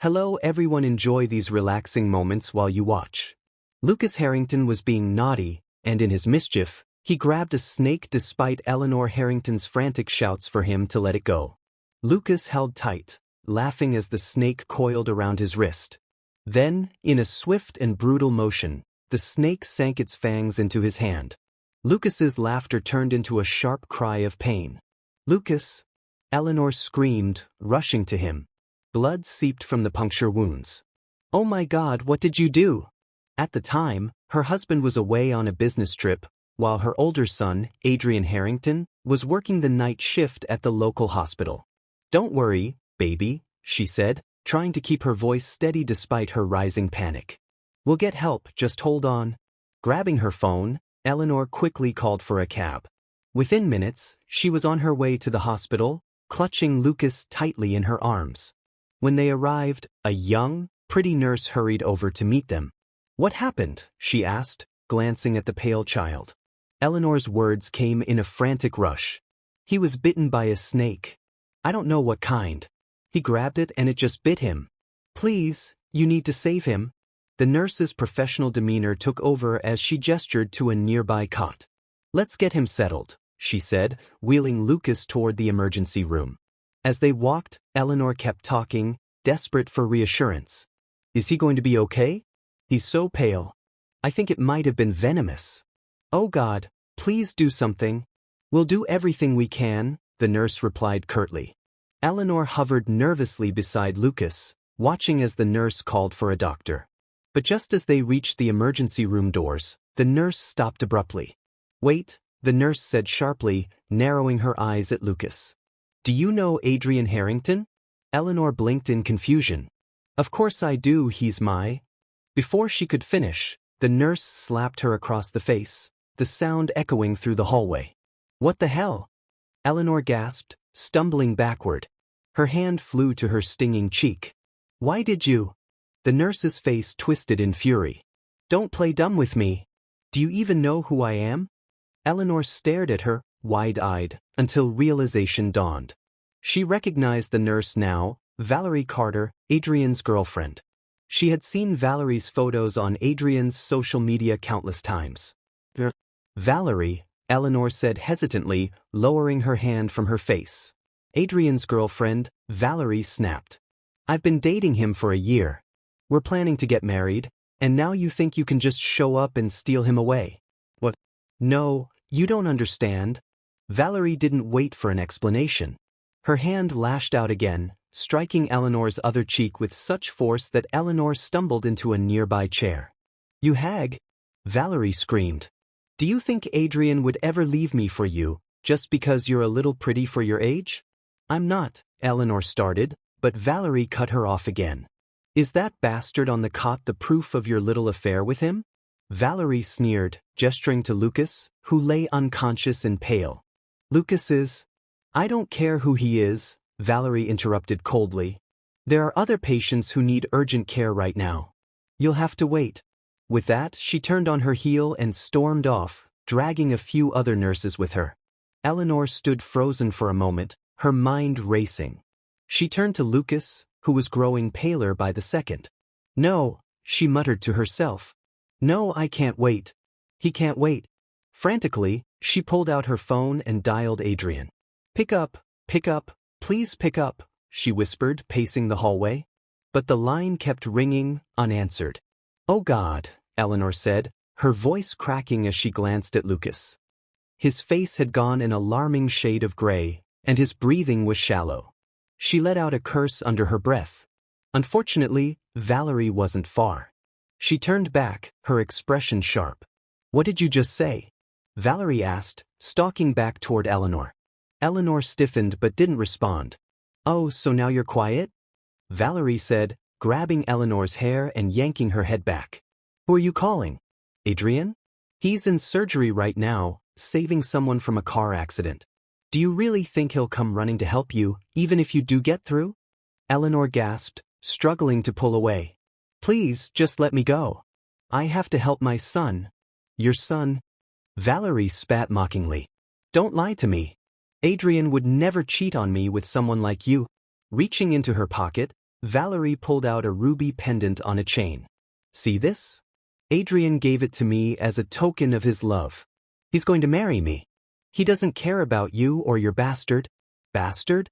Hello everyone, enjoy these relaxing moments while you watch. Lucas Harrington was being naughty, and in his mischief, he grabbed a snake despite Eleanor Harrington's frantic shouts for him to let it go. Lucas held tight, laughing as the snake coiled around his wrist. Then, in a swift and brutal motion, the snake sank its fangs into his hand. Lucas's laughter turned into a sharp cry of pain. "Lucas!" Eleanor screamed, rushing to him. Blood seeped from the puncture wounds. "Oh my God, what did you do?" At the time, her husband was away on a business trip, while her older son, Adrien Harrington, was working the night shift at the local hospital. "Don't worry, baby," she said, trying to keep her voice steady despite her rising panic. "We'll get help, just hold on." Grabbing her phone, Eleanor quickly called for a cab. Within minutes, she was on her way to the hospital, clutching Lucas tightly in her arms. When they arrived, a young, pretty nurse hurried over to meet them. "What happened?" she asked, glancing at the pale child. Eleanor's words came in a frantic rush. "He was bitten by a snake. I don't know what kind. He grabbed it and it just bit him. Please, you need to save him." The nurse's professional demeanor took over as she gestured to a nearby cot. "Let's get him settled," she said, wheeling Lucas toward the emergency room. As they walked, Eleanor kept talking, desperate for reassurance. "Is he going to be okay? He's so pale. I think it might have been venomous. Oh God, please do something." "We'll do everything we can," the nurse replied curtly. Eleanor hovered nervously beside Lucas, watching as the nurse called for a doctor. But just as they reached the emergency room doors, the nurse stopped abruptly. "Wait," the nurse said sharply, narrowing her eyes at Lucas. "Do you know Adrien Harrington?" Eleanor blinked in confusion. "Of course I do, he's my—" Before she could finish, the nurse slapped her across the face, the sound echoing through the hallway. "What the hell?" Eleanor gasped, stumbling backward. Her hand flew to her stinging cheek. "Why did you—" The nurse's face twisted in fury. "Don't play dumb with me. Do you even know who I am?" Eleanor stared at her, wide-eyed, until realization dawned. She recognized the nurse now, Valerie Carter, Adrien's girlfriend. She had seen Valerie's photos on Adrien's social media countless times. "Valerie," Eleanor said hesitantly, lowering her hand from her face. "Adrien's girlfriend," Valerie snapped. "I've been dating him for a year. We're planning to get married, and now you think you can just show up and steal him away. What? No, you don't understand." Valerie didn't wait for an explanation. Her hand lashed out again, striking Eleanor's other cheek with such force that Eleanor stumbled into a nearby chair. "You hag!" Valerie screamed. "Do you think Adrien would ever leave me for you, just because you're a little pretty for your age?" "I'm not," Eleanor started, but Valerie cut her off again. "Is that bastard on the cot the proof of your little affair with him?" Valerie sneered, gesturing to Lucas, who lay unconscious and pale. "Lucas is—" "I don't care who he is," Valerie interrupted coldly. "There are other patients who need urgent care right now. You'll have to wait." With that, she turned on her heel and stormed off, dragging a few other nurses with her. Eleanor stood frozen for a moment, her mind racing. She turned to Lucas, who was growing paler by the second. "No," she muttered to herself. "No, I can't wait. He can't wait." Frantically, she pulled out her phone and dialed Adrien. Pick up, please pick up," she whispered, pacing the hallway. But the line kept ringing, unanswered. "Oh God," Eleanor said, her voice cracking as she glanced at Lucas. His face had gone an alarming shade of gray, and his breathing was shallow. She let out a curse under her breath. Unfortunately, Valerie wasn't far. She turned back, her expression sharp. "What did you just say?" Valerie asked, stalking back toward Eleanor. Eleanor stiffened but didn't respond. "Oh, so now you're quiet?" Valerie said, grabbing Eleanor's hair and yanking her head back. "Who are you calling? Adrien? He's in surgery right now, saving someone from a car accident. Do you really think he'll come running to help you, even if you do get through?" Eleanor gasped, struggling to pull away. "Please, just let me go. I have to help my son." "Your son?" Valerie spat mockingly. "Don't lie to me. Adrien would never cheat on me with someone like you." Reaching into her pocket, Valerie pulled out a ruby pendant on a chain. See this? Adrien gave it to me as a token of his love. He's going to marry me. He doesn't care about you or your bastard. Bastard?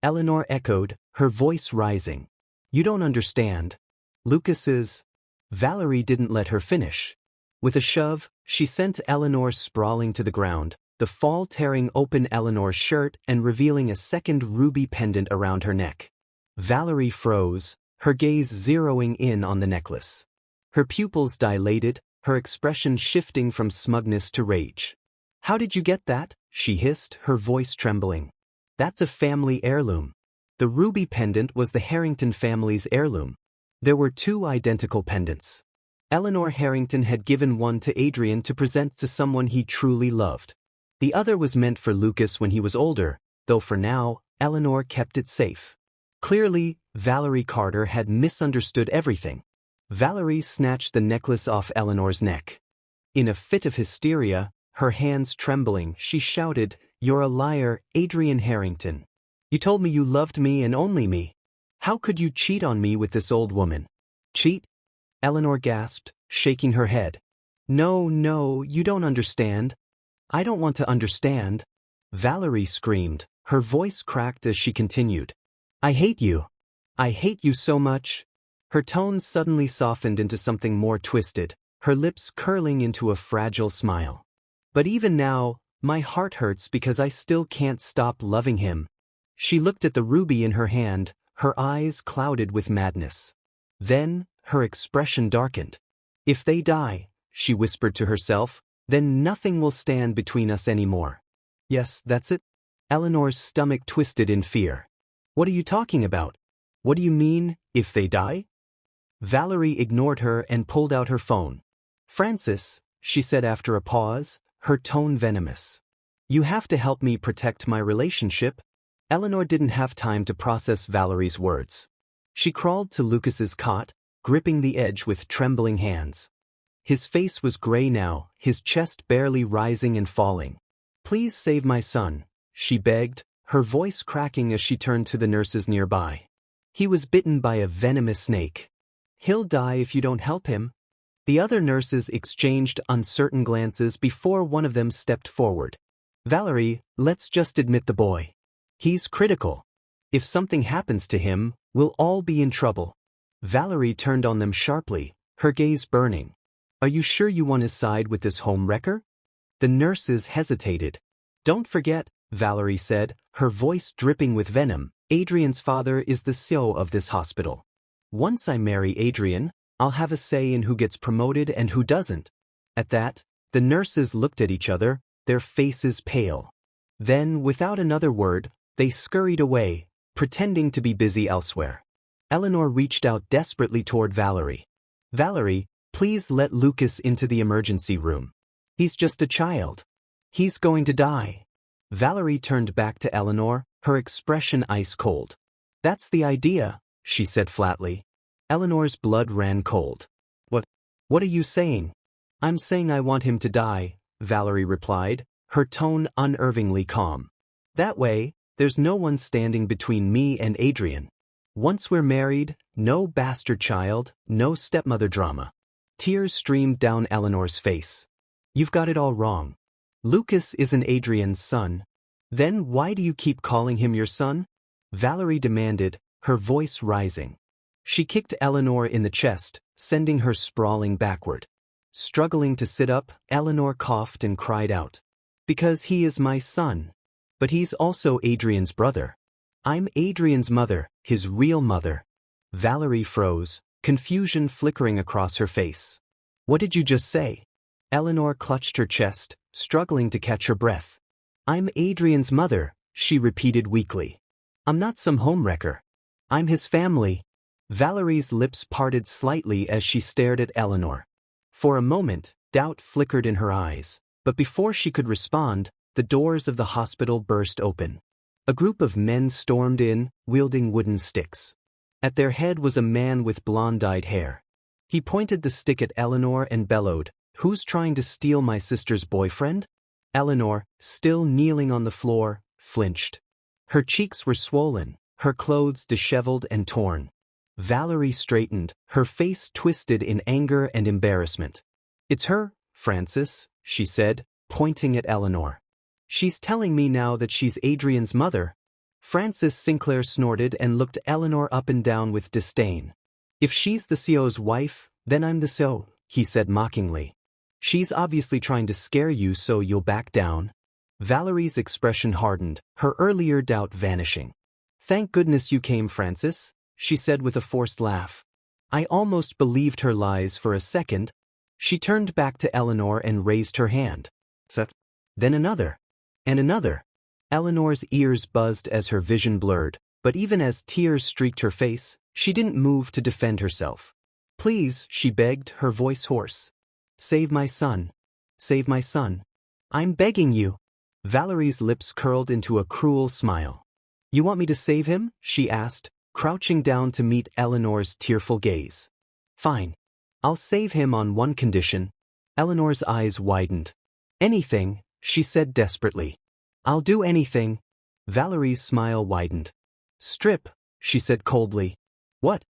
Eleanor echoed, her voice rising. You don't understand. Lucas's. Valerie didn't let her finish. With a shove, she sent Eleanor sprawling to the ground, the fall tearing open Eleanor's shirt and revealing a second ruby pendant around her neck. Valerie froze, her gaze zeroing in on the necklace. Her pupils dilated, her expression shifting from smugness to rage. How did you get that? She hissed, her voice trembling. That's a family heirloom. The ruby pendant was the Harrington family's heirloom. There were 2 identical pendants. Eleanor Harrington had given one to Adrien to present to someone he truly loved. The other was meant for Lucas when he was older, though for now, Eleanor kept it safe. Clearly, Valerie Carter had misunderstood everything. Valerie snatched the necklace off Eleanor's neck. In a fit of hysteria, her hands trembling, she shouted, "You're a liar, Adrien Harrington. You told me you loved me and only me. How could you cheat on me with this old woman?" Cheat? Eleanor gasped, shaking her head. No, you don't understand. I don't want to understand. Valerie screamed, her voice cracked as she continued. I hate you. I hate you so much. Her tone suddenly softened into something more twisted, her lips curling into a fragile smile. But even now, my heart hurts because I still can't stop loving him. She looked at the ruby in her hand, her eyes clouded with madness. Then, her expression darkened. If they die, she whispered to herself, then nothing will stand between us anymore. Yes, that's it. Eleanor's stomach twisted in fear. What are you talking about? What do you mean, if they die? Valerie ignored her and pulled out her phone. Francis, she said after a pause, her tone venomous. You have to help me protect my relationship. Eleanor didn't have time to process Valerie's words. She crawled to Lucas's cot, gripping the edge with trembling hands. His face was gray now, his chest barely rising and falling. Please save my son, she begged, her voice cracking as she turned to the nurses nearby. He was bitten by a venomous snake. He'll die if you don't help him. The other nurses exchanged uncertain glances before one of them stepped forward. Valerie, let's just admit the boy. He's critical. If something happens to him, we'll all be in trouble. Valerie turned on them sharply, her gaze burning. Are you sure you want to side with this homewrecker? The nurses hesitated. Don't forget, Valerie said, her voice dripping with venom, Adrien's father is the CEO of this hospital. Once I marry Adrien, I'll have a say in who gets promoted and who doesn't. At that, the nurses looked at each other, their faces pale. Then, without another word, they scurried away, pretending to be busy elsewhere. Eleanor reached out desperately toward Valerie. Valerie, please let Lucas into the emergency room. He's just a child. He's going to die. Valerie turned back to Eleanor, her expression ice cold. That's the idea, she said flatly. Eleanor's blood ran cold. What are you saying? I'm saying I want him to die, Valerie replied, her tone unnervingly calm. That way, there's no one standing between me and Adrien. Once we're married, no bastard child, no stepmother drama. Tears streamed down Eleanor's face. You've got it all wrong. Lucas isn't Adrien's son. Then why do you keep calling him your son? Valerie demanded, her voice rising. She kicked Eleanor in the chest, sending her sprawling backward. Struggling to sit up, Eleanor coughed and cried out. Because he is my son. But he's also Adrien's brother. I'm Adrien's mother, his real mother. Valerie froze, confusion flickering across her face. What did you just say? Eleanor clutched her chest, struggling to catch her breath. I'm Adrien's mother, she repeated weakly. I'm not some homewrecker. I'm his family. Valerie's lips parted slightly as she stared at Eleanor. For a moment, doubt flickered in her eyes, but before she could respond, the doors of the hospital burst open. A group of men stormed in, wielding wooden sticks. At their head was a man with blonde-dyed hair. He pointed the stick at Eleanor and bellowed, "Who's trying to steal my sister's boyfriend?" Eleanor, still kneeling on the floor, flinched. Her cheeks were swollen, her clothes disheveled and torn. Valerie straightened, her face twisted in anger and embarrassment. "It's her, Francis," she said, pointing at Eleanor. "She's telling me now that she's Adrien's mother." Francis Sinclair snorted and looked Eleanor up and down with disdain. "If she's the CEO's wife, then I'm the CEO," he said mockingly. "She's obviously trying to scare you so you'll back down." Valerie's expression hardened, her earlier doubt vanishing. "Thank goodness you came, Francis," she said with a forced laugh. "I almost believed her lies for a second." She turned back to Eleanor and raised her hand. Then another. And another. Eleanor's ears buzzed as her vision blurred, but even as tears streaked her face, she didn't move to defend herself. "Please," she begged, her voice hoarse. "Save my son. Save my son. I'm begging you." Valerie's lips curled into a cruel smile. "You want me to save him?" she asked, crouching down to meet Eleanor's tearful gaze. "Fine. I'll save him on one condition." Eleanor's eyes widened. "Anything," she said desperately. "I'll do anything." Valerie's smile widened. "Strip," she said coldly. "What?"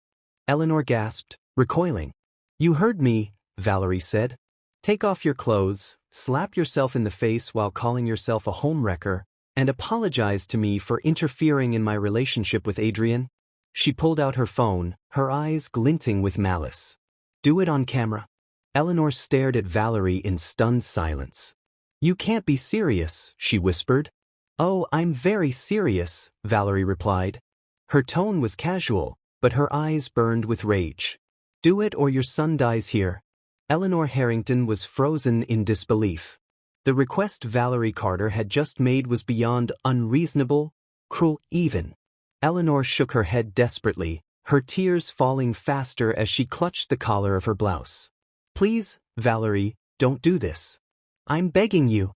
Eleanor gasped, recoiling. "You heard me," Valerie said. "Take off your clothes, slap yourself in the face while calling yourself a homewrecker, and apologize to me for interfering in my relationship with Adrien." She pulled out her phone, her eyes glinting with malice. "Do it on camera." Eleanor stared at Valerie in stunned silence. "You can't be serious," she whispered. "Oh, I'm very serious," Valerie replied. Her tone was casual, but her eyes burned with rage. "Do it or your son dies here." Eleanor Harrington was frozen in disbelief. The request Valerie Carter had just made was beyond unreasonable, cruel even. Eleanor shook her head desperately, her tears falling faster as she clutched the collar of her blouse. "Please, Valerie, don't do this. I'm begging you."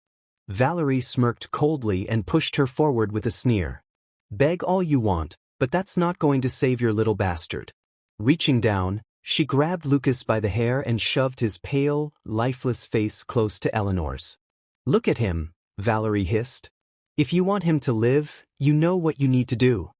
Valerie smirked coldly and pushed her forward with a sneer. "Beg all you want, but that's not going to save your little bastard." Reaching down, she grabbed Lucas by the hair and shoved his pale, lifeless face close to Eleanor's. "Look at him," Valerie hissed. "If you want him to live, you know what you need to do."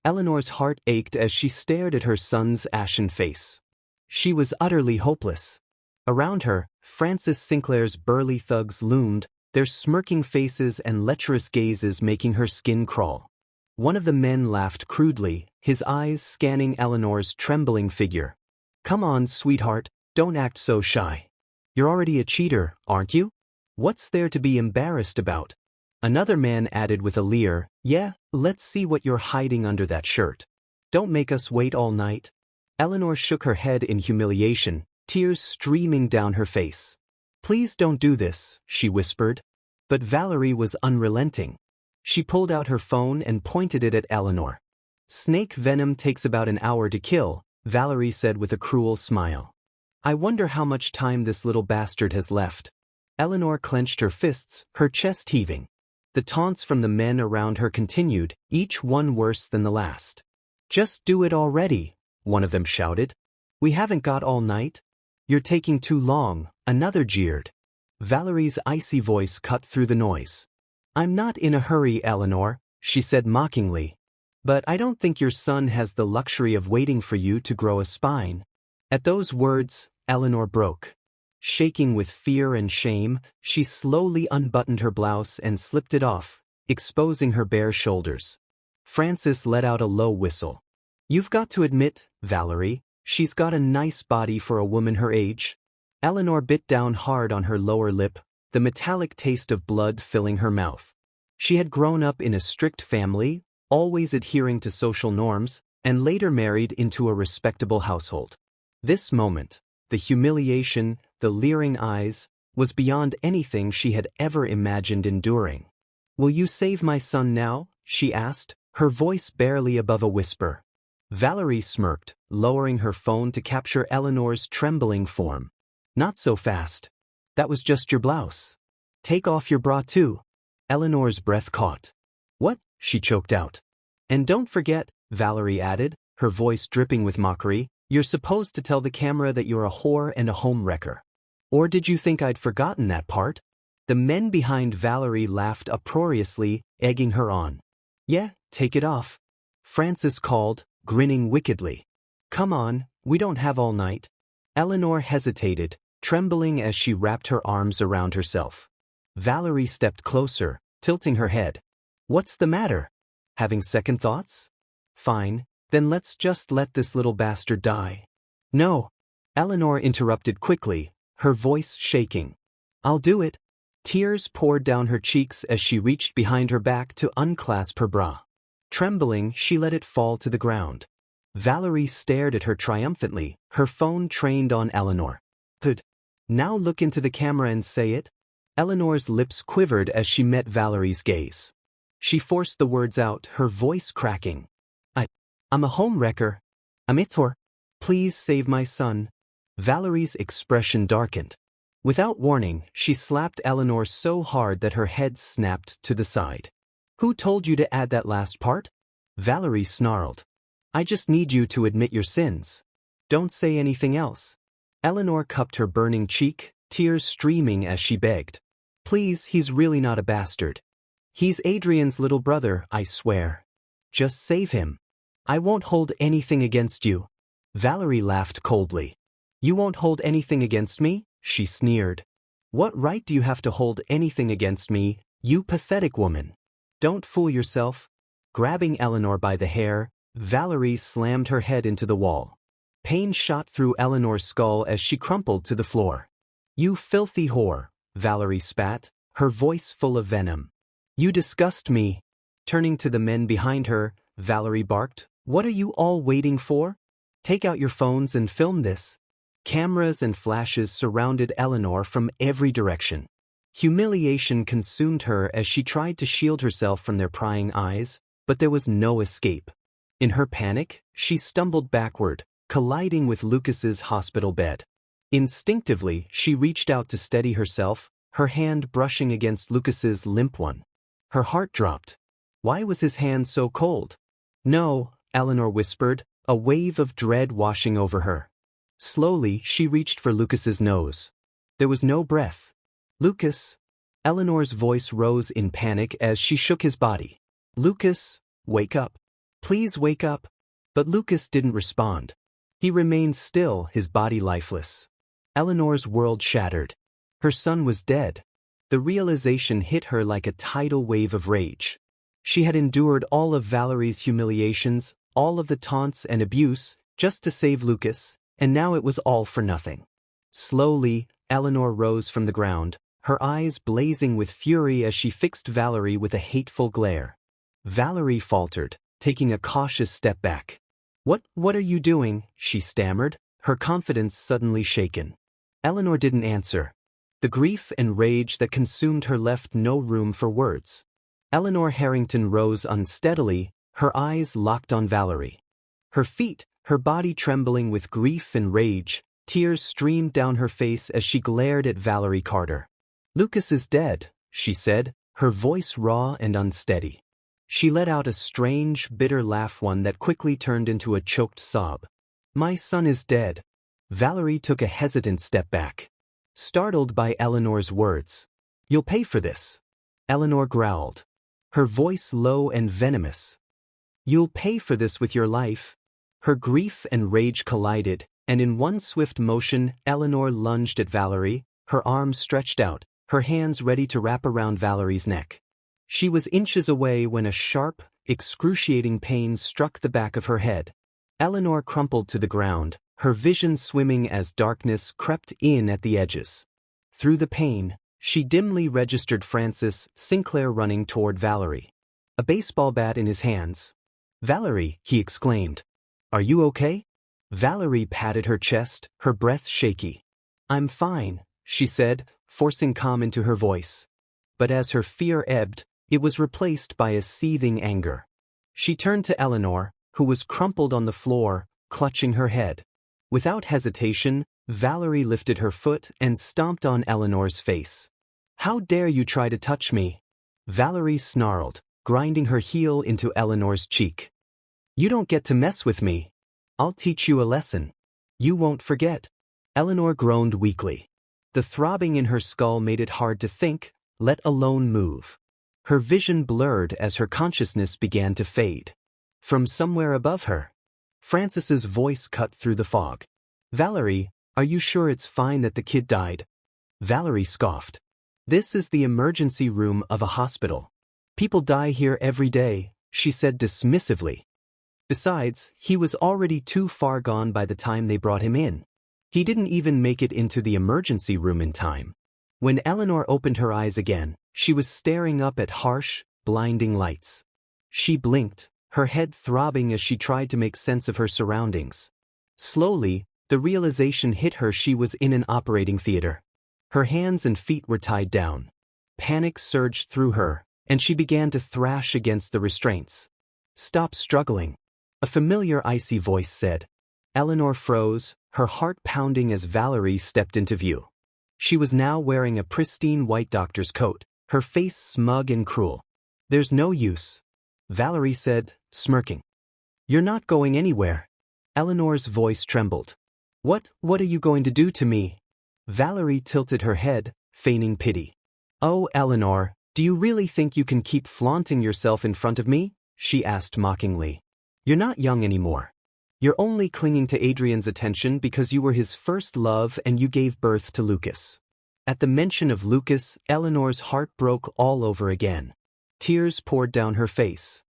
Eleanor's heart ached as she stared at her son's ashen face. She was utterly hopeless. Around her, Francis Sinclair's burly thugs loomed, their smirking faces and lecherous gazes making her skin crawl. One of the men laughed crudely, his eyes scanning Eleanor's trembling figure. "Come on, sweetheart, don't act so shy. You're already a cheater, aren't you? What's there to be embarrassed about?" Another man added with a leer, "Yeah, let's see what you're hiding under that shirt. Don't make us wait all night." Eleanor shook her head in humiliation, tears streaming down her face. "Please don't do this," she whispered. But Valerie was unrelenting. She pulled out her phone and pointed it at Eleanor. "Snake venom takes about an hour to kill," Valerie said with a cruel smile. "I wonder how much time this little bastard has left." Eleanor clenched her fists, her chest heaving. The taunts from the men around her continued, each one worse than the last. "Just do it already," one of them shouted. "We haven't got all night." "You're taking too long," another jeered. Valerie's icy voice cut through the noise. "I'm not in a hurry, Eleanor," she said mockingly. "But I don't think your son has the luxury of waiting for you to grow a spine." At those words, Eleanor broke. Shaking with fear and shame, she slowly unbuttoned her blouse and slipped it off, exposing her bare shoulders. Francis let out a low whistle. "You've got to admit, Valerie, she's got a nice body for a woman her age." Eleanor bit down hard on her lower lip, the metallic taste of blood filling her mouth. She had grown up in a strict family, always adhering to social norms, and later married into a respectable household. This moment, the humiliation, the leering eyes, was beyond anything she had ever imagined enduring. "Will you save my son now?" she asked, her voice barely above a whisper. Valerie smirked, lowering her phone to capture Eleanor's trembling form. "Not so fast. That was just your blouse. Take off your bra too." Eleanor's breath caught. "What?" she choked out. "And don't forget," Valerie added, her voice dripping with mockery, "you're supposed to tell the camera that you're a whore and a homewrecker. Or did you think I'd forgotten that part?" The men behind Valerie laughed uproariously, egging her on. "Yeah, take it off," Francis called, grinning wickedly. Come on, we don't have all night. Eleanor hesitated, trembling as she wrapped her arms around herself. Valerie stepped closer, tilting her head. What's the matter? Having second thoughts? Fine, then let's just let this little bastard die. No. Eleanor interrupted quickly, her voice shaking. I'll do it. Tears poured down her cheeks as she reached behind her back to unclasp her bra. Trembling, she let it fall to the ground. Valerie stared at her triumphantly, her phone trained on Eleanor. Good. Now look into the camera and say it. Eleanor's lips quivered as she met Valerie's gaze. She forced the words out, her voice cracking. I'm a homewrecker. I'm Itor. Please save my son. Valerie's expression darkened. Without warning, she slapped Eleanor so hard that her head snapped to the side. Who told you to add that last part? Valerie snarled. I just need you to admit your sins. Don't say anything else. Eleanor cupped her burning cheek, tears streaming as she begged. Please, he's really not a bastard. He's Adrien's little brother, I swear. Just save him. I won't hold anything against you. Valerie laughed coldly. You won't hold anything against me? She sneered. What right do you have to hold anything against me, you pathetic woman? Don't fool yourself. Grabbing Eleanor by the hair, Valerie slammed her head into the wall. Pain shot through Eleanor's skull as she crumpled to the floor. You filthy whore, Valerie spat, her voice full of venom. You disgust me. Turning to the men behind her, Valerie barked, What are you all waiting for? Take out your phones and film this. Cameras and flashes surrounded Eleanor from every direction. Humiliation consumed her as she tried to shield herself from their prying eyes, but there was no escape. In her panic, she stumbled backward, colliding with Lucas's hospital bed. Instinctively, she reached out to steady herself, her hand brushing against Lucas's limp one. Her heart dropped. Why was his hand so cold? No, Eleanor whispered, a wave of dread washing over her. Slowly, she reached for Lucas's nose. There was no breath. Lucas. Eleanor's voice rose in panic as she shook his body. Lucas, wake up. Please wake up. But Lucas didn't respond. He remained still, his body lifeless. Eleanor's world shattered. Her son was dead. The realization hit her like a tidal wave of rage. She had endured all of Valerie's humiliations, all of the taunts and abuse, just to save Lucas, and now it was all for nothing. Slowly, Eleanor rose from the ground, her eyes blazing with fury as she fixed Valerie with a hateful glare. Valerie faltered, taking a cautious step back. What are you doing? She stammered, her confidence suddenly shaken. Eleanor didn't answer. The grief and rage that consumed her left no room for words. Eleanor Harrington rose unsteadily, her eyes locked on Valerie. Her feet, her body trembling with grief and rage, tears streamed down her face as she glared at Valerie Carter. Lucas is dead, she said, her voice raw and unsteady. She let out a strange, bitter laugh, one that quickly turned into a choked sob. My son is dead. Valerie took a hesitant step back. Startled by Eleanor's words. You'll pay for this. Eleanor growled. Her voice low and venomous. You'll pay for this with your life. Her grief and rage collided, and in one swift motion, Eleanor lunged at Valerie, her arms stretched out, her hands ready to wrap around Valerie's neck. She was inches away when a sharp, excruciating pain struck the back of her head. Eleanor crumpled to the ground, her vision swimming as darkness crept in at the edges. Through the pain, she dimly registered Francis Sinclair running toward Valerie. A baseball bat in his hands. Valerie, he exclaimed. Are you okay? Valerie patted her chest, her breath shaky. I'm fine, she said, forcing calm into her voice. But as her fear ebbed, it was replaced by a seething anger. She turned to Eleanor, who was crumpled on the floor, clutching her head. Without hesitation, Valerie lifted her foot and stomped on Eleanor's face. How dare you try to touch me? Valerie snarled, grinding her heel into Eleanor's cheek. You don't get to mess with me. I'll teach you a lesson. You won't forget. Eleanor groaned weakly. The throbbing in her skull made it hard to think, let alone move. Her vision blurred as her consciousness began to fade. From somewhere above her, Francis's voice cut through the fog. Valerie, are you sure it's fine that the kid died? Valerie scoffed. This is the emergency room of a hospital. People die here every day, she said dismissively. Besides, he was already too far gone by the time they brought him in. He didn't even make it into the emergency room in time. When Eleanor opened her eyes again, she was staring up at harsh, blinding lights. She blinked, her head throbbing as she tried to make sense of her surroundings. Slowly, the realization hit her she was in an operating theater. Her hands and feet were tied down. Panic surged through her, and she began to thrash against the restraints. Stop struggling, a familiar icy voice said. Eleanor froze, her heart pounding as Valerie stepped into view. She was now wearing a pristine white doctor's coat, her face smug and cruel. There's no use, Valerie said, smirking. You're not going anywhere. Eleanor's voice trembled. What are you going to do to me? Valerie tilted her head, feigning pity. Oh, Eleanor, do you really think you can keep flaunting yourself in front of me? She asked mockingly. You're not young anymore. You're only clinging to Adrien's attention because you were his first love and you gave birth to Lucas. At the mention of Lucas, Eleanor's heart broke all over again. Tears poured down her face.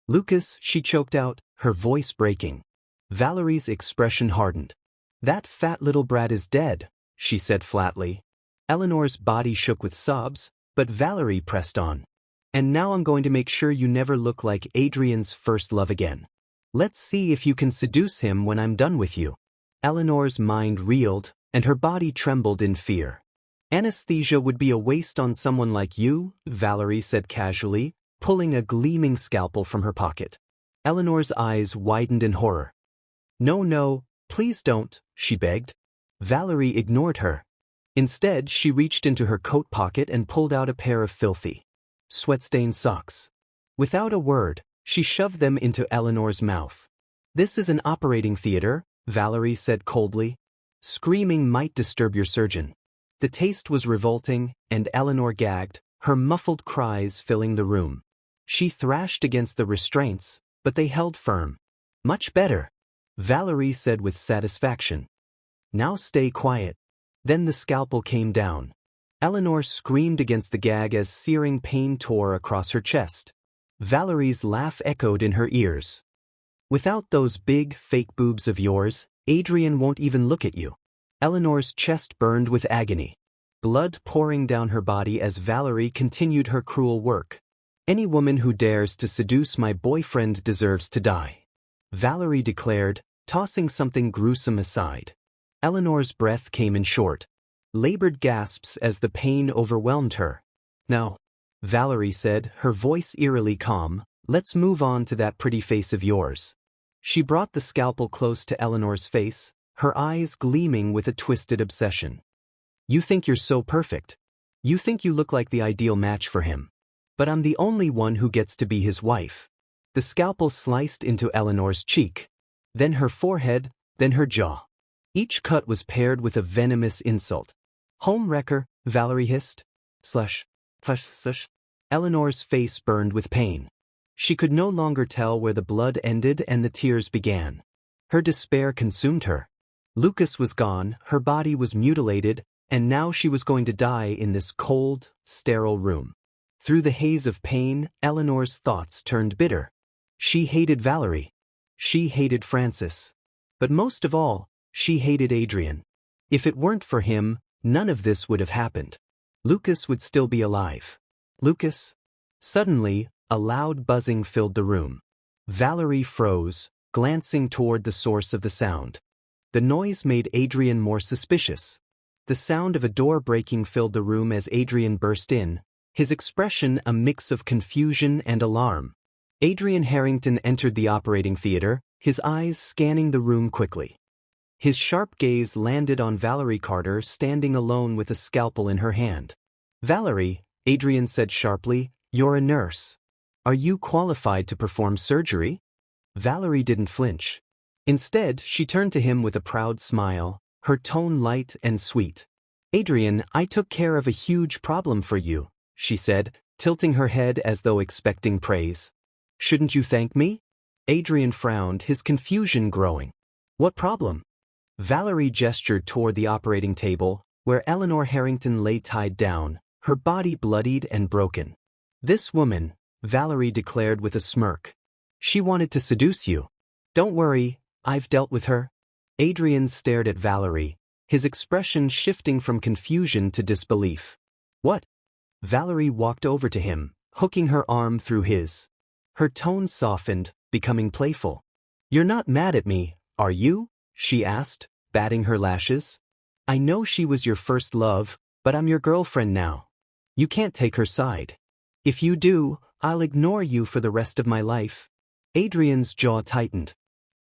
Lucas, she choked out, her voice breaking. Valerie's expression hardened. That fat little brat is dead, she said flatly. Eleanor's body shook with sobs, but Valerie pressed on. And now I'm going to make sure you never look like Adrien's first love again. Let's see if you can seduce him when I'm done with you. Eleanor's mind reeled, and her body trembled in fear. Anesthesia would be a waste on someone like you, Valerie said casually, pulling a gleaming scalpel from her pocket. Eleanor's eyes widened in horror. No, please don't, she begged. Valerie ignored her. Instead, she reached into her coat pocket and pulled out a pair of filthy, sweat-stained socks. Without a word, she shoved them into Eleanor's mouth. This is an operating theater, Valerie said coldly. Screaming might disturb your surgeon. The taste was revolting, and Eleanor gagged, her muffled cries filling the room. She thrashed against the restraints, but they held firm. Much better, Valerie said with satisfaction. Now stay quiet. Then the scalpel came down. Eleanor screamed against the gag as searing pain tore across her chest. Valerie's laugh echoed in her ears. Without those big, fake boobs of yours, Adrien won't even look at you. Eleanor's chest burned with agony. Blood pouring down her body as Valerie continued her cruel work. Any woman who dares to seduce my boyfriend deserves to die, Valerie declared, tossing something gruesome aside. Eleanor's breath came in short, labored gasps as the pain overwhelmed her. Now, Valerie said, her voice eerily calm, let's move on to that pretty face of yours. She brought the scalpel close to Eleanor's face, her eyes gleaming with a twisted obsession. You think you're so perfect. You think you look like the ideal match for him. But I'm the only one who gets to be his wife. The scalpel sliced into Eleanor's cheek, then her forehead, then her jaw. Each cut was paired with a venomous insult. Homewrecker, Valerie hissed. Slush. Eleanor's face burned with pain. She could no longer tell where the blood ended and the tears began. Her despair consumed her. Lucas was gone, her body was mutilated, and now she was going to die in this cold, sterile room. Through the haze of pain, Eleanor's thoughts turned bitter. She hated Valerie. She hated Francis. But most of all, she hated Adrien. If it weren't for him, none of this would have happened. Lucas would still be alive. Lucas? Suddenly, a loud buzzing filled the room. Valerie froze, glancing toward the source of the sound. The noise made Adrien more suspicious. The sound of a door breaking filled the room as Adrien burst in, his expression a mix of confusion and alarm. Adrien Harrington entered the operating theater, his eyes scanning the room quickly. His sharp gaze landed on Valerie Carter standing alone with a scalpel in her hand. Valerie, Adrien said sharply, you're a nurse. Are you qualified to perform surgery? Valerie didn't flinch. Instead, she turned to him with a proud smile, her tone light and sweet. Adrien, I took care of a huge problem for you, she said, tilting her head as though expecting praise. Shouldn't you thank me? Adrien frowned, his confusion growing. What problem? Valerie gestured toward the operating table, where Eleanor Harrington lay tied down, her body bloodied and broken. This woman, Valerie declared with a smirk. She wanted to seduce you. Don't worry, I've dealt with her. Adrien stared at Valerie, his expression shifting from confusion to disbelief. What? Valerie walked over to him, hooking her arm through his. Her tone softened, becoming playful. You're not mad at me, are you? She asked, batting her lashes. I know she was your first love, but I'm your girlfriend now. You can't take her side. If you do, I'll ignore you for the rest of my life. Adrien's jaw tightened.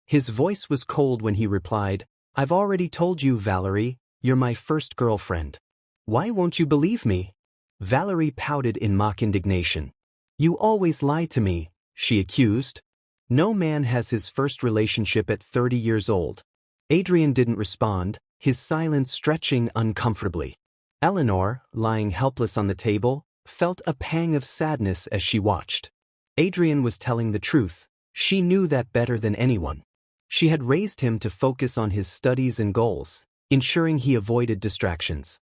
His voice was cold when he replied, I've already told you, Valerie, you're my first girlfriend. Why won't you believe me? Valerie pouted in mock indignation. You always lie to me, she accused. No man has his first relationship at 30 years old. Adrien didn't respond, his silence stretching uncomfortably. Eleanor, lying helpless on the table, felt a pang of sadness as she watched. Adrien was telling the truth. She knew that better than anyone. She had raised him to focus on his studies and goals, ensuring he avoided distractions.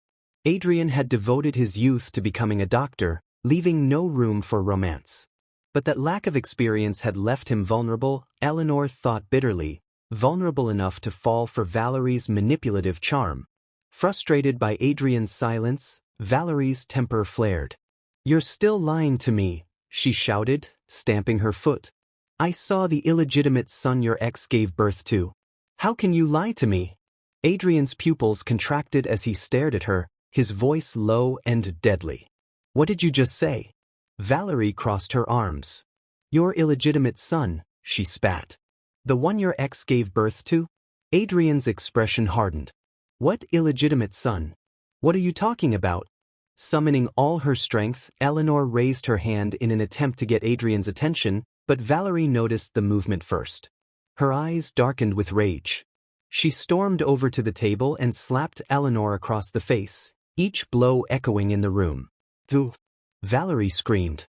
Adrien had devoted his youth to becoming a doctor, leaving no room for romance. But that lack of experience had left him vulnerable, Eleanor thought bitterly, vulnerable enough to fall for Valerie's manipulative charm. Frustrated by Adrien's silence, Valerie's temper flared. You're still lying to me, she shouted, stamping her foot. I saw the illegitimate son your ex gave birth to. How can you lie to me? Adrien's pupils contracted as he stared at her, his voice low and deadly. What did you just say? Valerie crossed her arms. Your illegitimate son, she spat. The one your ex gave birth to? Adrien's expression hardened. What illegitimate son? What are you talking about? Summoning all her strength, Eleanor raised her hand in an attempt to get Adrien's attention, but Valerie noticed the movement first. Her eyes darkened with rage. She stormed over to the table and slapped Eleanor across the face, each blow echoing in the room. Phew! Valerie screamed.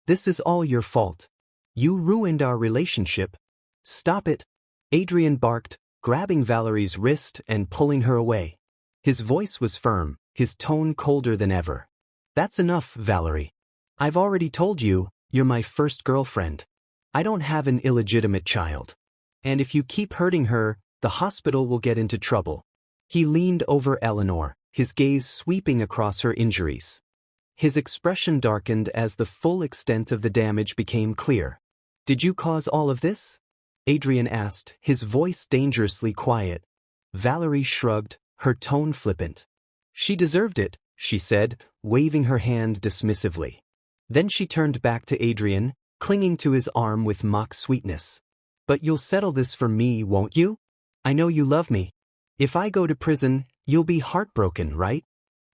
This is all your fault. You ruined our relationship. Stop it! Adrien barked, grabbing Valerie's wrist and pulling her away. His voice was firm, his tone colder than ever. That's enough, Valerie. I've already told you, you're my first girlfriend. I don't have an illegitimate child. And if you keep hurting her, the hospital will get into trouble. He leaned over Eleanor, his gaze sweeping across her injuries. His expression darkened as the full extent of the damage became clear. Did you cause all of this? Adrien asked, his voice dangerously quiet. Valerie shrugged, her tone flippant. She deserved it, she said, waving her hand dismissively. Then she turned back to Adrien, clinging to his arm with mock sweetness. But you'll settle this for me, won't you? I know you love me. If I go to prison, you'll be heartbroken, right?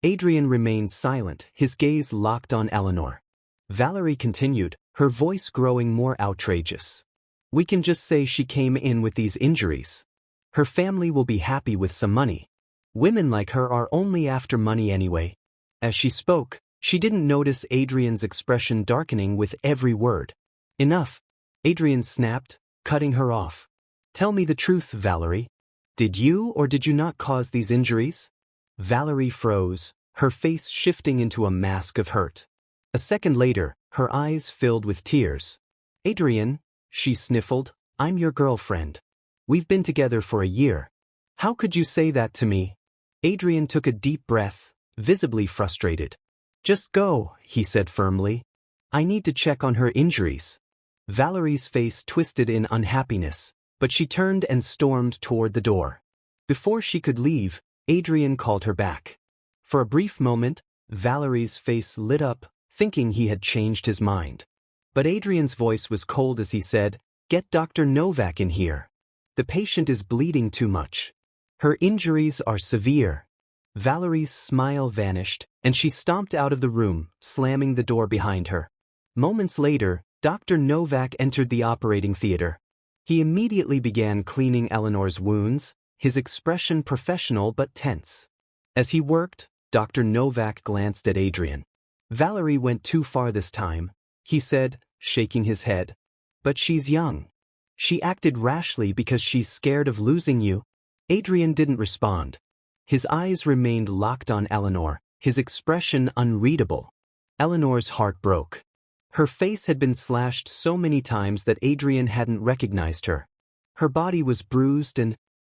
Adrien remained silent, his gaze locked on Eleanor. Valerie continued, her voice growing more outrageous. We can just say she came in with these injuries. Her family will be happy with some money. Women like her are only after money anyway. As she spoke, she didn't notice Adrien's expression darkening with every word. Enough! Adrien snapped, cutting her off. Tell me the truth, Valerie. Did you or did you not cause these injuries? Valerie froze, her face shifting into a mask of hurt. A second later, her eyes filled with tears. Adrien, she sniffled, I'm your girlfriend. We've been together for a year. How could you say that to me? Adrien took a deep breath, visibly frustrated. Just go, he said firmly. I need to check on her injuries. Valerie's face twisted in unhappiness, but she turned and stormed toward the door. Before she could leave, Adrien called her back. For a brief moment, Valerie's face lit up, thinking he had changed his mind. But Adrien's voice was cold as he said, Get Dr. Novak in here. The patient is bleeding too much. Her injuries are severe. Valerie's smile vanished, and she stomped out of the room, slamming the door behind her. Moments later, Dr. Novak entered the operating theater. He immediately began cleaning Eleanor's wounds, his expression professional but tense. As he worked, Dr. Novak glanced at Adrien. Valerie went too far this time, he said, shaking his head. But she's young. She acted rashly because she's scared of losing you. Adrien didn't respond. His eyes remained locked on Eleanor, his expression unreadable. Eleanor's heart broke. Her face had been slashed so many times that Adrien hadn't recognized her. Her body was bruised and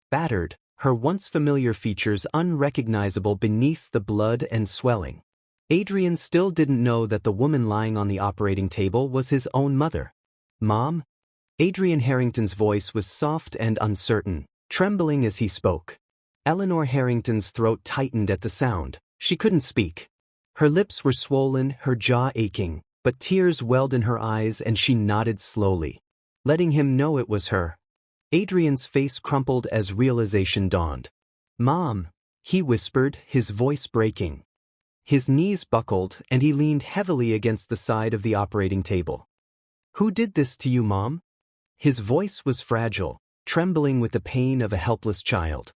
battered, her once familiar features unrecognizable beneath the blood and swelling. Adrien still didn't know that the woman lying on the operating table was his own mother. "Mom?" Adrien Harrington's voice was soft and uncertain, trembling as he spoke. Eleanor Harrington's throat tightened at the sound. She couldn't speak. Her lips were swollen, her jaw aching, but tears welled in her eyes and she nodded slowly, letting him know it was her. Adrien's face crumpled as realization dawned. "Mom," he whispered, his voice breaking. His knees buckled and he leaned heavily against the side of the operating table. "Who did this to you, Mom?" His voice was fragile, trembling with the pain of a helpless child.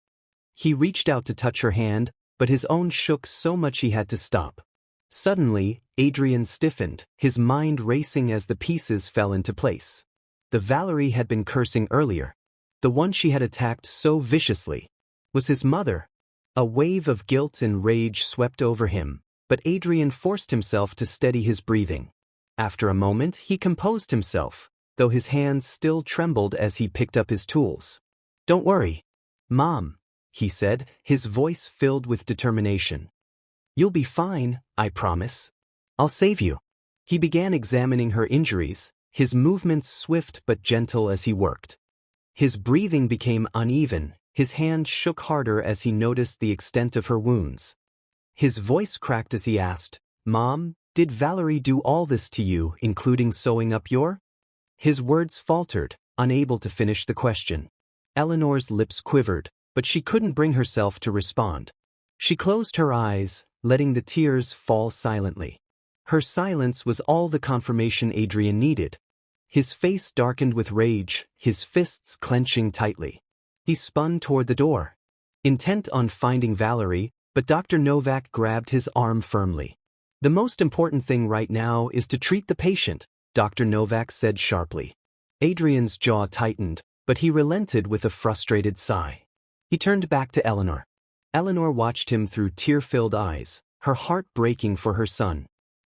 He reached out to touch her hand, but his own shook so much he had to stop. Suddenly, Adrien stiffened, his mind racing as the pieces fell into place. The Valerie had been cursing earlier. The one she had attacked so viciously was his mother. A wave of guilt and rage swept over him, but Adrien forced himself to steady his breathing. After a moment, he composed himself, though his hands still trembled as he picked up his tools. "Don't worry, Mom," he said, his voice filled with determination. "You'll be fine, I promise. I'll save you." He began examining her injuries, his movements swift but gentle as he worked. His breathing became uneven, his hand shook harder as he noticed the extent of her wounds. His voice cracked as he asked, "Mom, did Valerie do all this to you, including sewing up your?" His words faltered, unable to finish the question. Eleanor's lips quivered, but she couldn't bring herself to respond. She closed her eyes, letting the tears fall silently. Her silence was all the confirmation Adrien needed. His face darkened with rage, his fists clenching tightly. He spun toward the door, intent on finding Valerie, but Dr. Novak grabbed his arm firmly. "The most important thing right now is to treat the patient," Dr. Novak said sharply. Adrien's jaw tightened, but he relented with a frustrated sigh. He turned back to Eleanor. Eleanor watched him through tear-filled eyes, her heart breaking for her son.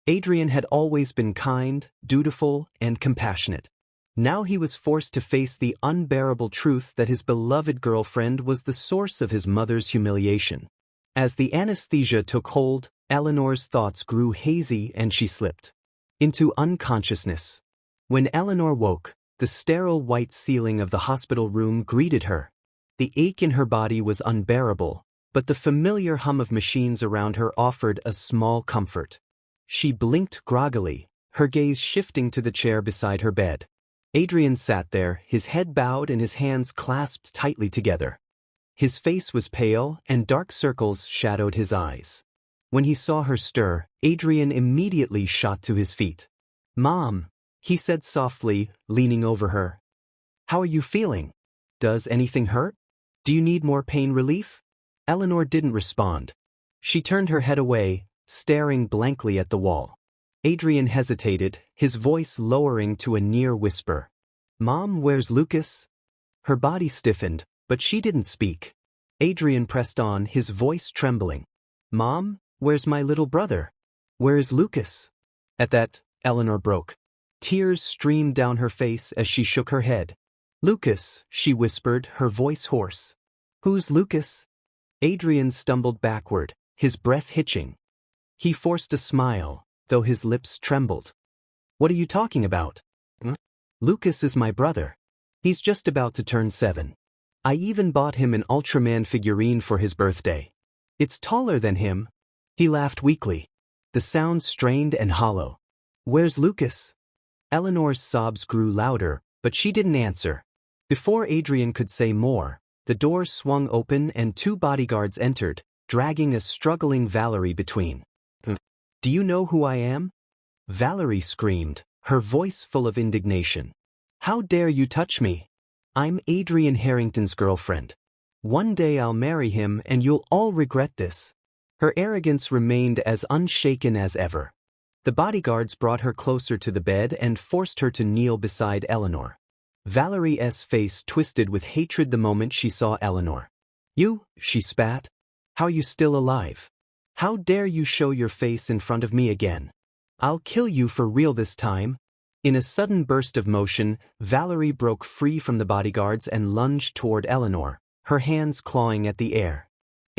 Adrien had always been kind, dutiful, and compassionate. Now he was forced to face the unbearable truth that his beloved girlfriend was the source of his mother's humiliation. As the anesthesia took hold, Eleanor's thoughts grew hazy and she slipped into unconsciousness. When Eleanor woke, the sterile white ceiling of the hospital room greeted her. The ache in her body was unbearable, but the familiar hum of machines around her offered a small comfort. She blinked groggily, her gaze shifting to the chair beside her bed. Adrien sat there, his head bowed and his hands clasped tightly together. His face was pale, and dark circles shadowed his eyes. When he saw her stir, Adrien immediately shot to his feet. "Mom," he said softly, leaning over her. "How are you feeling? Does anything hurt? Do you need more pain relief?" Eleanor didn't respond. She turned her head away, staring blankly at the wall. Adrien hesitated, his voice lowering to a near whisper. "Mom, where's Lucas?" Her body stiffened, but she didn't speak. Adrien pressed on, his voice trembling. "Mom, where's my little brother? Where's Lucas?" At that, Eleanor broke. Tears streamed down her face as she shook her head. "Lucas," she whispered, her voice hoarse. "Who's Lucas?" Adrien stumbled backward, his breath hitching. He forced a smile, though his lips trembled. "What are you talking about?" "Lucas is my brother. He's just about to turn 7. I even bought him an Ultraman figurine for his birthday. It's taller than him." He laughed weakly. The sound strained and hollow. "Where's Lucas?" Eleanor's sobs grew louder, but she didn't answer. Before Adrien could say more, the door swung open and 2 bodyguards entered, dragging a struggling Valerie between. "Do you know who I am?" Valerie screamed, her voice full of indignation. "How dare you touch me? I'm Adrien Harrington's girlfriend. One day I'll marry him and you'll all regret this." Her arrogance remained as unshaken as ever. The bodyguards brought her closer to the bed and forced her to kneel beside Eleanor. Valerie's face twisted with hatred the moment she saw Eleanor. "You," she spat. "How are you still alive? How dare you show your face in front of me again? I'll kill you for real this time." In a sudden burst of motion, Valerie broke free from the bodyguards and lunged toward Eleanor, her hands clawing at the air.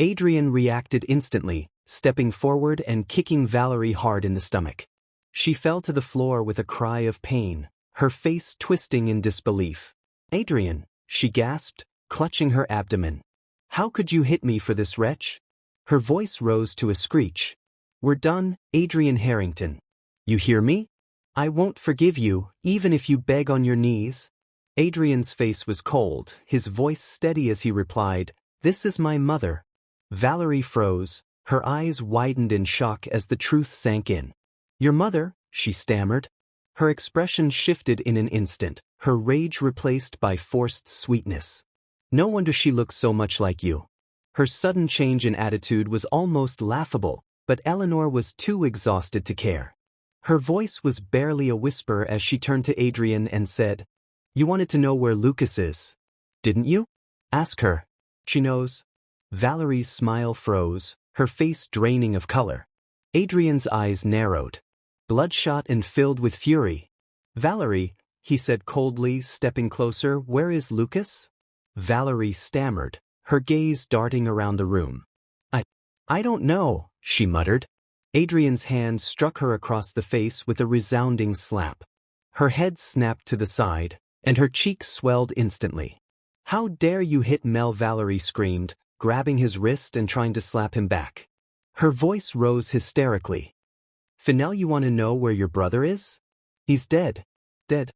Adrien reacted instantly, stepping forward and kicking Valerie hard in the stomach. She fell to the floor with a cry of pain, her face twisting in disbelief. "Adrien," she gasped, clutching her abdomen. "How could you hit me for this, wretch?" Her voice rose to a screech. "We're done, Adrien Harrington. You hear me? I won't forgive you, even if you beg on your knees." Adrien's face was cold, his voice steady as he replied, "This is my mother." Valerie froze, her eyes widened in shock as the truth sank in. "Your mother?" she stammered. Her expression shifted in an instant, her rage replaced by forced sweetness. "No wonder she looks so much like you." Her sudden change in attitude was almost laughable, but Eleanor was too exhausted to care. Her voice was barely a whisper as she turned to Adrien and said, "You wanted to know where Lucas is, didn't you? Ask her. She knows." Valerie's smile froze, her face draining of color. Adrien's eyes narrowed, bloodshot and filled with fury. "Valerie," he said coldly, stepping closer, "where is Lucas?" Valerie stammered, her gaze darting around the room. I don't know," she muttered. Adrien's hand struck her across the face with a resounding slap. Her head snapped to the side, and her cheeks swelled instantly. "How dare you hit Mel?" Valerie screamed, grabbing his wrist and trying to slap him back. Her voice rose hysterically. "Fennel, you want to know where your brother is? He's dead. Dead."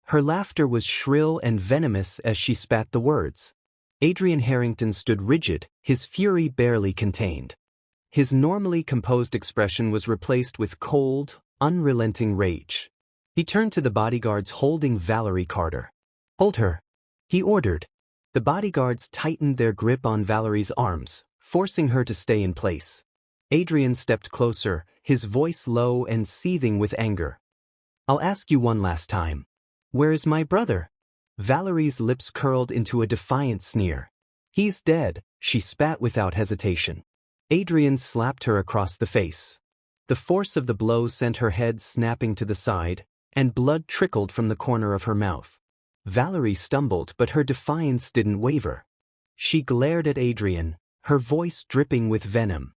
Her laughter was shrill and venomous as she spat the words. Adrien Harrington stood rigid, his fury barely contained. His normally composed expression was replaced with cold, unrelenting rage. He turned to the bodyguards holding Valerie Carter. "Hold her," he ordered. The bodyguards tightened their grip on Valerie's arms, forcing her to stay in place. Adrien stepped closer, his voice low and seething with anger. "I'll ask you one last time. Where is my brother?" Valerie's lips curled into a defiant sneer. "He's dead," she spat without hesitation. Adrien slapped her across the face. The force of the blow sent her head snapping to the side, and blood trickled from the corner of her mouth. Valerie stumbled, but her defiance didn't waver. She glared at Adrien, her voice dripping with venom.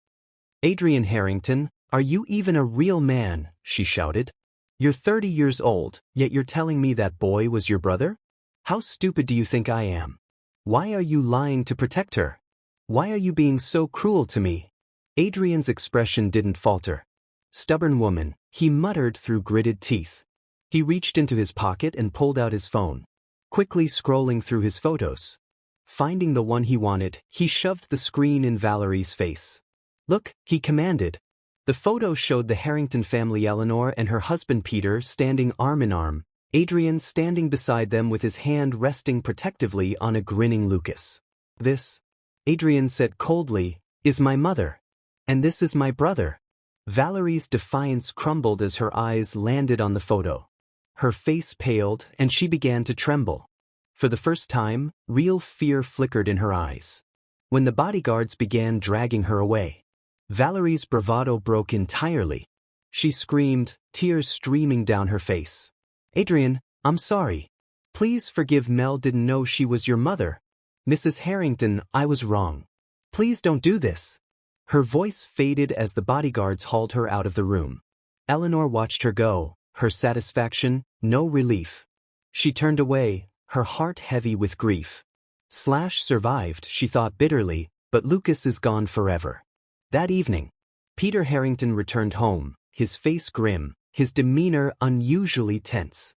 "Adrien Harrington, are you even a real man?" she shouted. "You're 30 years old, yet you're telling me that boy was your brother? How stupid do you think I am? Why are you lying to protect her? Why are you being so cruel to me?" Adrien's expression didn't falter. "Stubborn woman," he muttered through gritted teeth. He reached into his pocket and pulled out his phone, quickly scrolling through his photos. Finding the one he wanted, he shoved the screen in Valerie's face. "Look," he commanded. The photo showed the Harrington family, Eleanor and her husband Peter standing arm in arm, Adrien standing beside them with his hand resting protectively on a grinning Lucas. "This," Adrien said coldly, "is my mother. And this is my brother." Valerie's defiance crumbled as her eyes landed on the photo. Her face paled, and she began to tremble. For the first time, real fear flickered in her eyes. When the bodyguards began dragging her away, Valerie's bravado broke entirely. She screamed, tears streaming down her face. "Adrien, I'm sorry. Please forgive Mel. Didn't know she was your mother. Mrs. Harrington, I was wrong. Please don't do this." Her voice faded as the bodyguards hauled her out of the room. Eleanor watched her go, her satisfaction, no relief. She turned away, her heart heavy with grief. Slash survived, she thought bitterly, but Lucas is gone forever. That evening, Peter Harrington returned home, his face grim, his demeanor unusually tense.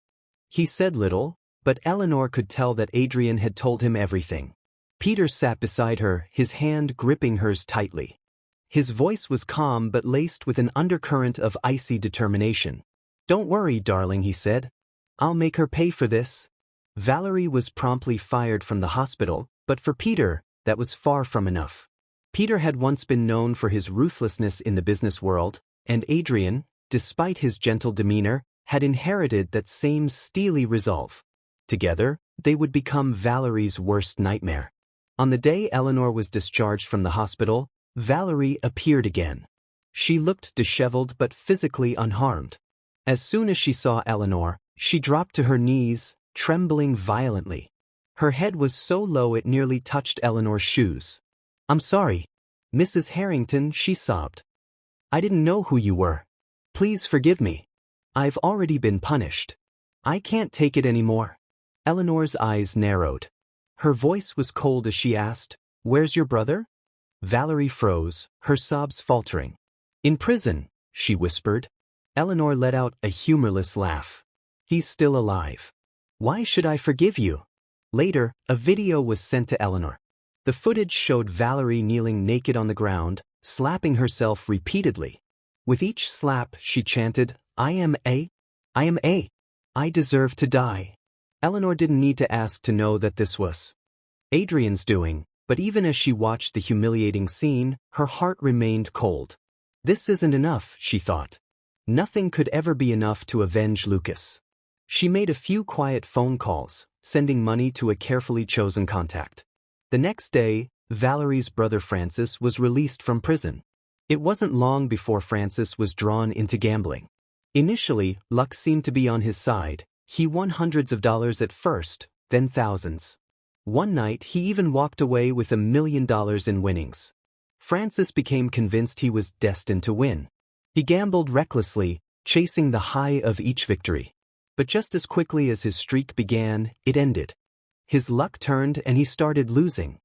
He said little, but Eleanor could tell that Adrien had told him everything. Peter sat beside her, his hand gripping hers tightly. His voice was calm but laced with an undercurrent of icy determination. "Don't worry, darling," he said. "I'll make her pay for this." Valerie was promptly fired from the hospital, but for Peter, that was far from enough. Peter had once been known for his ruthlessness in the business world, and Adrien, despite his gentle demeanor, had inherited that same steely resolve. Together, they would become Valerie's worst nightmare. On the day Eleanor was discharged from the hospital, Valerie appeared again. She looked disheveled but physically unharmed. As soon as she saw Eleanor, she dropped to her knees, trembling violently. Her head was so low it nearly touched Eleanor's shoes. "I'm sorry, Mrs. Harrington," she sobbed. "I didn't know who you were. Please forgive me. I've already been punished. I can't take it anymore." Eleanor's eyes narrowed. Her voice was cold as she asked, "Where's your brother?" Valerie froze, her sobs faltering. "In prison," she whispered. Eleanor let out a humorless laugh. "He's still alive. Why should I forgive you?" Later, a video was sent to Eleanor. The footage showed Valerie kneeling naked on the ground, slapping herself repeatedly. With each slap, she chanted, I am A. I deserve to die." Eleanor didn't need to ask to know that this was Adrien's doing, but even as she watched the humiliating scene, her heart remained cold. This isn't enough, she thought. Nothing could ever be enough to avenge Lucas. She made a few quiet phone calls, sending money to a carefully chosen contact. The next day, Valerie's brother Francis was released from prison. It wasn't long before Francis was drawn into gambling. Initially, luck seemed to be on his side. He won hundreds of dollars at first, then thousands. One night he even walked away with $1 million in winnings. Francis became convinced he was destined to win. He gambled recklessly, chasing the high of each victory. But just as quickly as his streak began, it ended. His luck turned and he started losing.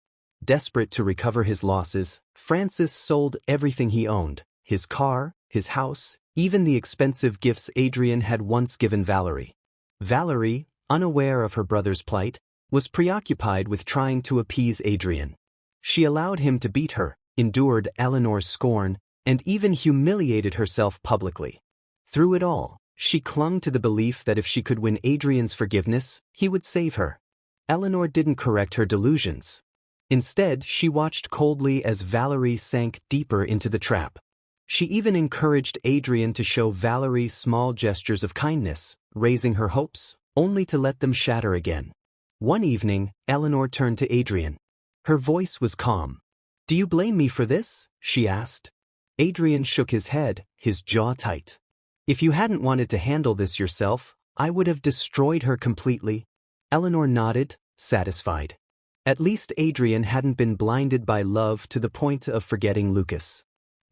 Desperate to recover his losses, Francis sold everything he owned, his car, his house, even the expensive gifts Adrien had once given Valerie. Valerie, unaware of her brother's plight, was preoccupied with trying to appease Adrien. She allowed him to beat her, endured Eleanor's scorn, and even humiliated herself publicly. Through it all, she clung to the belief that if she could win Adrien's forgiveness, he would save her. Eleanor didn't correct her delusions. Instead, she watched coldly as Valerie sank deeper into the trap. She even encouraged Adrien to show Valerie small gestures of kindness, raising her hopes, only to let them shatter again. One evening, Eleanor turned to Adrien. Her voice was calm. "Do you blame me for this?" she asked. Adrien shook his head, his jaw tight. "If you hadn't wanted to handle this yourself, I would have destroyed her completely." Eleanor nodded, satisfied. At least Adrien hadn't been blinded by love to the point of forgetting Lucas.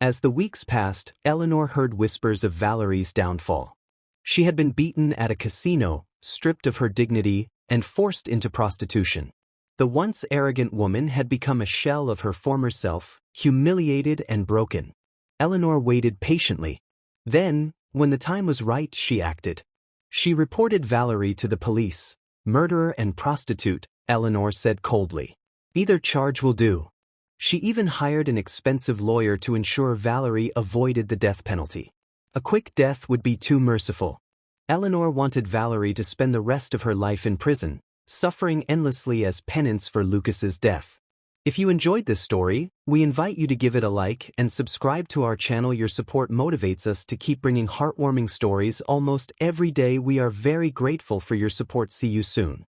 As the weeks passed, Eleanor heard whispers of Valerie's downfall. She had been beaten at a casino, stripped of her dignity, and forced into prostitution. The once arrogant woman had become a shell of her former self, humiliated and broken. Eleanor waited patiently. Then, when the time was right, she acted. She reported Valerie to the police. "Murderer and prostitute," Eleanor said coldly. "Either charge will do." She even hired an expensive lawyer to ensure Valerie avoided the death penalty. A quick death would be too merciful. Eleanor wanted Valerie to spend the rest of her life in prison, suffering endlessly as penance for Lucas's death. If you enjoyed this story, we invite you to give it a like and subscribe to our channel. Your support motivates us to keep bringing heartwarming stories almost every day. We are very grateful for your support. See you soon.